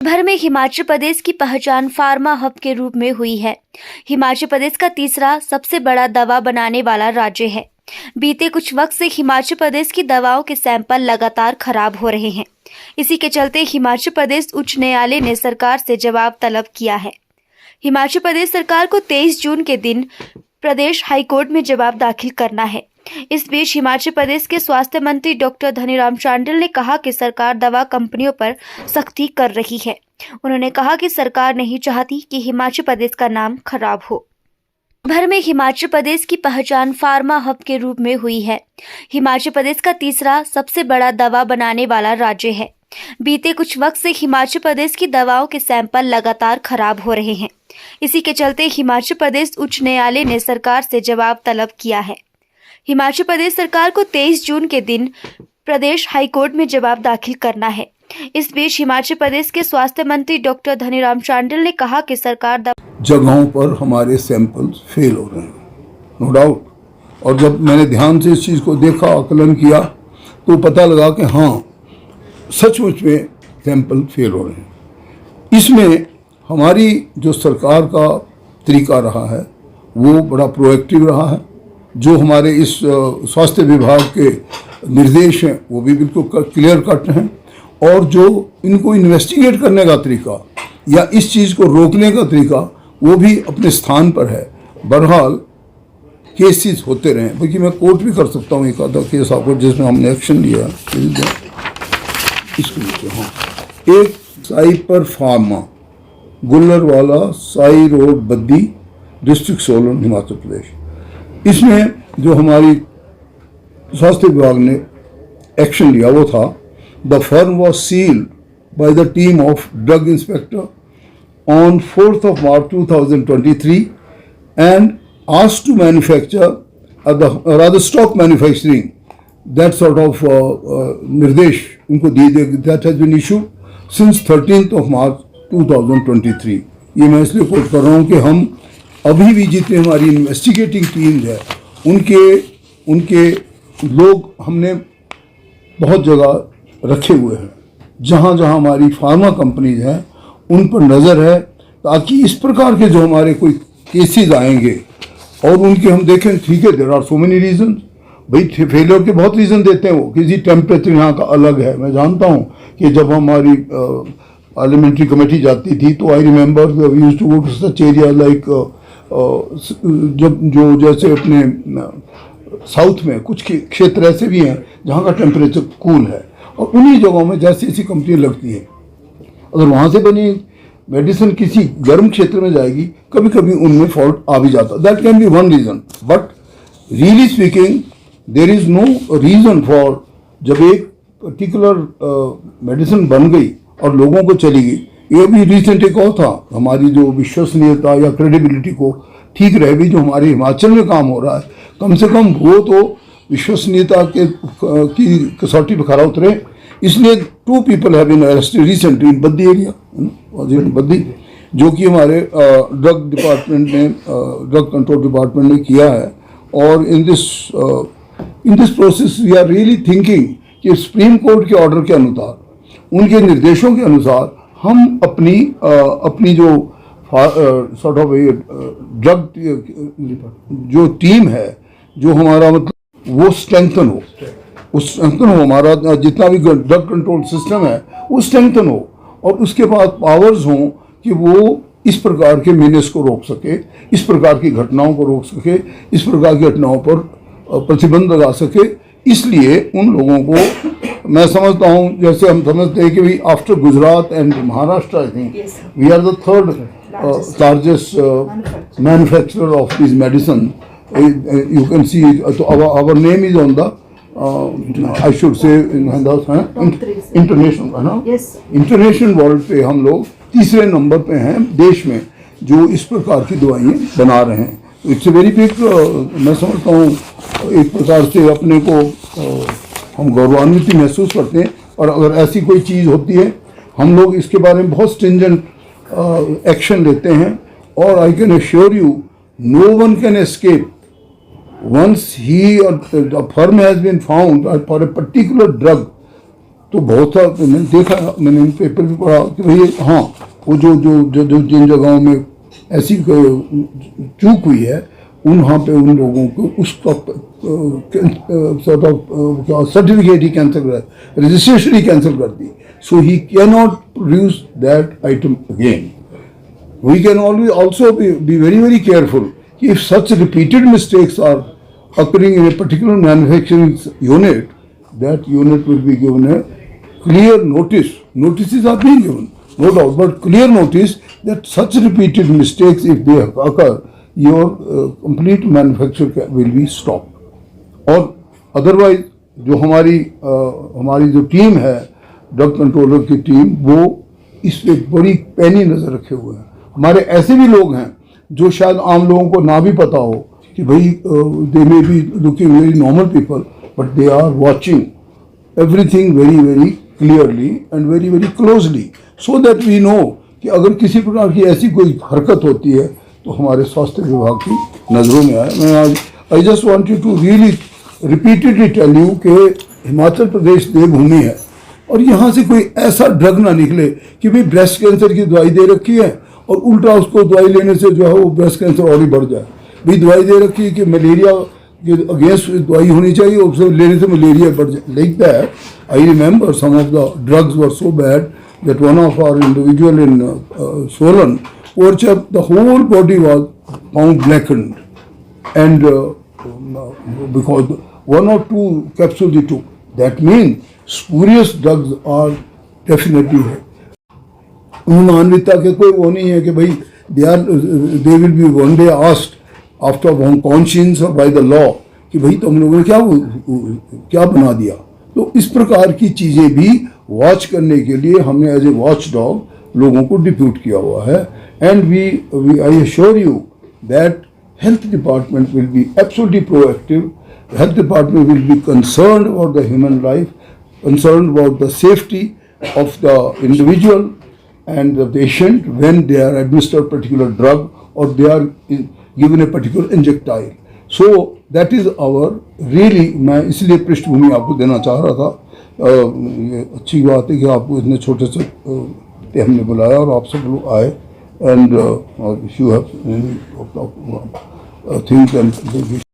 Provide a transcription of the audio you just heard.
भर में हिमाचल प्रदेश की पहचान फार्मा हब के रूप में हुई है। हिमाचल प्रदेश का तीसरा सबसे बड़ा दवा बनाने वाला राज्य है। बीते कुछ वक्त से हिमाचल प्रदेश की दवाओं के सैंपल लगातार खराब हो रहे हैं। इसी के चलते हिमाचल प्रदेश उच्च न्यायालय ने सरकार से जवाब तलब किया है। हिमाचल प्रदेश सरकार को 23 जून के दिन प्रदेश हाईकोर्ट में जवाब दाखिल करना है। इस बीच हिमाचल प्रदेश के स्वास्थ्य मंत्री डॉक्टर धनीराम शांडिल ने कहा कि सरकार दवा कंपनियों पर सख्ती कर रही है। उन्होंने कहा कि सरकार नहीं चाहती कि हिमाचल प्रदेश का नाम खराब हो। भर में हिमाचल प्रदेश की पहचान फार्मा हब के रूप में हुई है। हिमाचल प्रदेश का तीसरा सबसे बड़ा दवा बनाने वाला राज्य है। बीते कुछ वक्त से हिमाचल प्रदेश की दवाओं के सैंपल लगातार खराब हो रहे हैं। इसी के चलते हिमाचल प्रदेश उच्च न्यायालय ने सरकार से जवाब तलब किया है। हिमाचल प्रदेश सरकार को 23 जून के दिन प्रदेश हाईकोर्ट में जवाब दाखिल करना है। इस बीच हिमाचल प्रदेश के स्वास्थ्य मंत्री डॉक्टर धनीराम शांडिल ने कहा कि सरकार जगहों पर हमारे सैंपल्स फेल हो रहे हैं, नो डाउट। और जब मैंने ध्यान से इस चीज़ को देखा, आकलन किया, तो पता लगा कि हाँ, सचमुच में सैंपल फेल हो रहे हैं। इसमें हमारी जो सरकार का तरीका रहा है वो बड़ा प्रोएक्टिव रहा है। जो हमारे इस स्वास्थ्य विभाग के निर्देश हैं वो भी बिल्कुल क्लियर कट हैं, और जो इनको इन्वेस्टिगेट करने का तरीका या इस चीज़ को रोकने का तरीका वो भी अपने स्थान पर है। बहरहाल केसेस होते रहे, बल्कि मैं कोर्ट भी कर सकता हूँ एक आधा केस आपको जिसमें हमने एक्शन लिया। इसको हाँ, एक Cipher Pharma Gullarwala Sai road Baddi district Solan Himachal Pradesh, इसमें जो हमारी स्वास्थ्य विभाग ने एक्शन लिया वो था, the firm was sealed by the team of drug inspector on 4th of March 2023 and asked to manufacture rather stop manufacturing that sort of निर्देश उनको दिए गए, that has been issued since 13th of March 2023। ये मैं इसलिए coat कर रहा हूँ कि हम अभी भी जितने हमारी इन्वेस्टिगेटिंग टीम्स है उनके लोग हमने बहुत जगह रखे हुए हैं, जहाँ जहाँ हमारी फार्मा कंपनीज हैं उन पर नज़र है, ताकि इस प्रकार के जो हमारे कोई केसेस आएंगे और उनके हम देखें, ठीक है, there are so many reason. भाई फेलियर के बहुत रीज़न देते हैं वो, किसी टेम्परेचर यहाँ का अलग है। मैं जानता हूँ कि जब हमारी पार्लियामेंट्री कमेटी जाती थी तो I remember we used to go to such area like जब जो जैसे अपने साउथ में कुछ क्षेत्र ऐसे भी हैं जहाँ का टेम्परेचर कूल है, और उन्हीं जगहों में जैसी ऐसी कंपनी लगती है, अगर वहाँ से बनी मेडिसिन किसी गर्म क्षेत्र में जाएगी, कभी कभी उनमें फॉल्ट आ भी जाता। That can be one reason, but really speaking there is no reason for, जब एक पर्टिकुलर मेडिसिन बन गई और लोगों को चली गई। ये भी रिसेंट एक और था, हमारी जो विश्वसनीयता या क्रेडिबिलिटी को ठीक रहे भी, जो हमारे हिमाचल में काम हो रहा है, कम से कम वो तो विश्वसनीयता की कसौटी पर खरा उतरे। इसलिए 2 people have been arrested recently in Baddi area, Baddi, जो कि हमारे ड्रग डिपार्टमेंट ने, ड्रग कंट्रोल डिपार्टमेंट ने किया है। और in this process we are really thinking कि सुप्रीम कोर्ट के ऑर्डर के अनुसार, उनके निर्देशों के अनुसार हम अपनी जो सॉर्ट ऑफ ड्रग जो टीम है, जो हमारा मतलब वो स्ट्रेंथन हो, हमारा जितना भी ड्रग कंट्रोल सिस्टम है वो स्ट्रेंथन हो, और उसके बाद पावर्स हों कि वो इस प्रकार के मीनेस को रोक सके, इस प्रकार की घटनाओं को रोक सके, इस प्रकार की घटनाओं पर प्रतिबंध लगा सके। इसलिए उन लोगों को मैं समझता हूँ, जैसे हम समझते हैं कि भाई after Gujarat and Maharashtra, I think we are the third largest manufacturer of this medicine. You can see, तो our name is on the I should say international है ना, इंटरनेशनल वर्ल्ड पे हम लोग तीसरे नंबर पे हैं देश में जो इस प्रकार की दवाइयाँ बना रहे हैं। इट्स ए वेरी बिग, मैं समझता हूँ एक प्रकार से अपने को हम गौरवान्वित महसूस करते हैं। और अगर ऐसी कोई चीज़ होती है, हम लोग इसके बारे में बहुत स्ट्रिंजेंट एक्शन लेते हैं, और I can assure you know one can escape once a firm has been found for a particular drug तो बहुत सा मैंने देखा, मैंने पेपर भी पढ़ा कि भाई हाँ वो जो जो जो, जो जिन जगहों में ऐसी चूक हुई है वहाँ पे उन लोगों को उसका सॉर्ट ऑफ सर्टिफिकेट ही कैंसिल कर, रजिस्ट्रेशन ही कैंसिल कर दी. So he can not produce that item again. We can always also be very, very careful. If such repeated mistakes are occurring in a particular manufacturing unit, that unit will be given a clear notice. Notices are being given, no doubt, but clear notice that such repeated mistakes, if they occur, your complete manufacture will be stopped. और otherwise जो हमारी जो team है, drug controller की team, वो इस पे बड़ी पैनी नज़र रखे हुए हैं. हमारे ऐसे भी लोग हैं जो शायद आम लोगों को ना भी पता हो कि भाई they may be looking very normal people, but they are watching everything very very clearly and very very closely, so that we know कि अगर किसी प्रकार की ऐसी कोई हरकत होती है तो हमारे स्वास्थ्य विभाग की नज़रों में आए. मैं आज I just want you to really repeatedly tell you कि हिमाचल प्रदेश देवभूमि है और यहाँ से कोई ऐसा ड्रग ना निकले कि भाई ब्रेस्ट कैंसर की दवाई दे रखी है और उल्टा उसको दवाई लेने से जो है वो ब्रेस्ट कैंसर और ही बढ़ जाए. भाई दवाई दे रखी है कि मलेरिया के अगेंस्ट दवाई होनी चाहिए और उसे लेने से मलेरिया बढ़ जाए. Like that I remember some of the drugs were so bad that one of our individual in Solan, the whole body was found blackened, and because one or two capsules he took. That means spurious drugs are definitely है. मानवता के कोई वो नहीं है कि भाई they will be one day asked after one conscience or by the law कि भाई तुम लोगों ने क्या बना दिया. तो इस प्रकार की चीज़ें भी वॉच करने के लिए हमने एज ए वॉच डॉग लोगों को डिप्यूट किया हुआ है. And we I assure you that health department will be absolutely proactive. Health department will be concerned about the human life, concerned about the safety of the individual and the patient when they are administered particular drug or they are given a particular injectile. So that is our really, मैं इसलिए पृष्ठभूमि आपको देना चाह रहा था. ये अच्छी बात है कि आपको इतने छोटे से हमने बुलाया और आप सब लोग आए. And if you have any things and